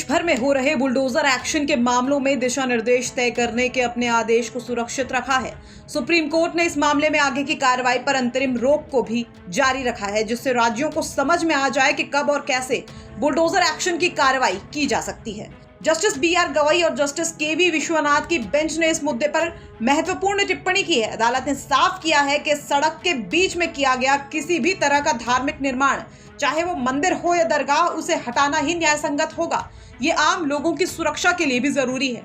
देश भर में हो रहे बुलडोजर एक्शन के मामलों में दिशा निर्देश तय करने के अपने आदेश को सुरक्षित रखा है। सुप्रीम कोर्ट ने इस मामले में आगे की कार्रवाई पर अंतरिम रोक को भी जारी रखा है, जिससे राज्यों को समझ में आ जाए कि कब और कैसे बुलडोजर एक्शन की कार्रवाई की जा सकती है। जस्टिस BR गवई और जस्टिस KV विश्वनाथ की बेंच ने इस मुद्दे पर महत्वपूर्ण टिप्पणी की है। अदालत ने साफ किया है कि सड़क के बीच में किया गया किसी भी तरह का धार्मिक निर्माण, चाहे वो मंदिर हो या दरगाह, उसे हटाना ही न्यायसंगत होगा। ये आम लोगों की सुरक्षा के लिए भी जरूरी है।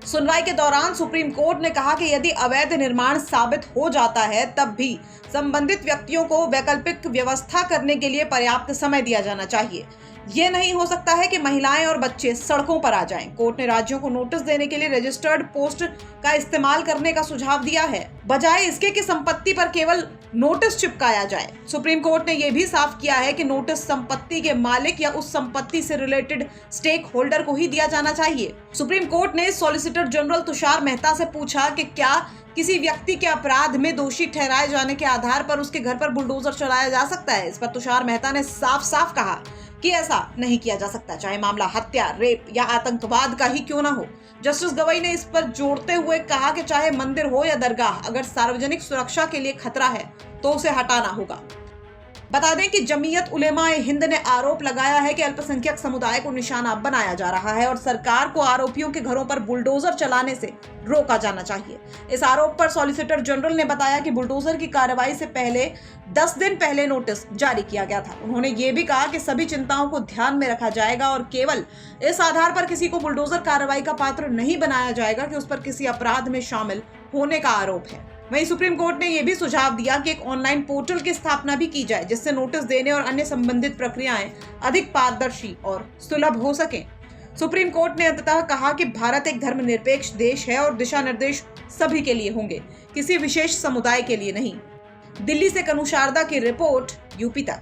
सुनवाई के दौरान सुप्रीम कोर्ट ने कहा कि यदि अवैध निर्माण साबित हो जाता है तब भी संबंधित व्यक्तियों को वैकल्पिक व्यवस्था करने के लिए पर्याप्त समय दिया जाना चाहिए। ये नहीं हो सकता है कि महिलाएं और बच्चे सड़कों पर आ जाएं। कोर्ट ने राज्यों को नोटिस देने के लिए रजिस्टर्ड पोस्ट का इस्तेमाल करने का सुझाव दिया है, बजाय इसके कि संपत्ति पर केवल नोटिस चिपकाया जाए। सुप्रीम कोर्ट ने यह भी साफ किया है कि नोटिस संपत्ति के मालिक या उस संपत्ति से रिलेटेड स्टेक होल्डर को ही दिया जाना चाहिए। सुप्रीम कोर्ट ने सॉलिसिटर जनरल तुषार मेहता से पूछा कि क्या किसी व्यक्ति के अपराध में दोषी ठहराए जाने के आधार पर उसके घर पर बुलडोजर चलाया जा सकता है। इस पर तुषार मेहता ने साफ साफ कहा कि ऐसा नहीं किया जा सकता, चाहे मामला हत्या, रेप या आतंकवाद का ही क्यों ना हो। जस्टिस गवई ने इस पर जोड़ते हुए कहा कि चाहे मंदिर हो या दरगाह, अगर सार्वजनिक सुरक्षा के लिए खतरा है तो उसे हटाना होगा। बता दें कि जमीयत उलेमा ए हिंद ने आरोप लगाया है कि अल्पसंख्यक समुदाय को निशाना बनाया जा रहा है और सरकार को आरोपियों के घरों पर बुलडोजर चलाने से रोका जाना चाहिए। इस आरोप पर सॉलिसिटर जनरल ने बताया कि बुलडोजर की कार्रवाई से पहले 10 दिन पहले नोटिस जारी किया गया था। उन्होंने ये भी कहा कि सभी चिंताओं को ध्यान में रखा जाएगा और केवल इस आधार पर किसी को बुलडोजर कार्रवाई का पात्र नहीं बनाया जाएगा कि उस पर किसी अपराध में शामिल होने का आरोप है। वहीं सुप्रीम कोर्ट ने यह भी सुझाव दिया कि एक ऑनलाइन पोर्टल की स्थापना भी की जाए, जिससे नोटिस देने और अन्य संबंधित प्रक्रियाएं अधिक पारदर्शी और सुलभ हो सकें। सुप्रीम कोर्ट ने अंततः कहा कि भारत एक धर्मनिरपेक्ष देश है और दिशा निर्देश सभी के लिए होंगे, किसी विशेष समुदाय के लिए नहीं। दिल्ली से कनु शारदा की रिपोर्ट, यूपी तक।